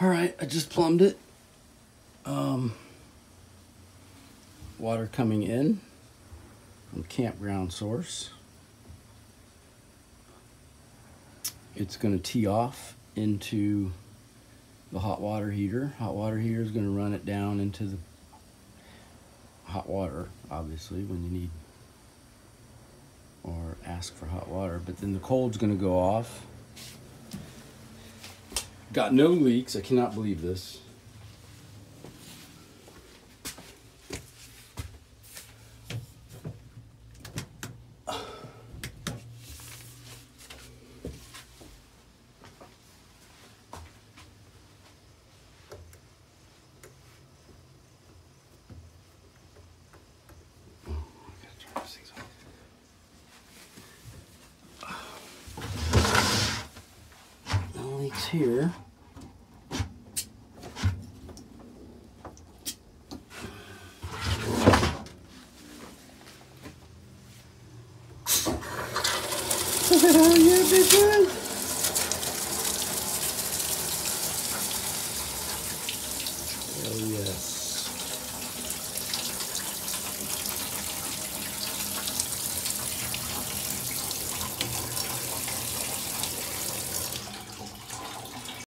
All right, I just plumbed it. Water coming in from campground source. It's going to tee off into the hot water heater. Hot water heater is going to run it down into the hot water, obviously, when you need or ask for hot water. But then the cold's going to go off. Got no leaks. I cannot believe this. Here. Oh, yeah, big guy.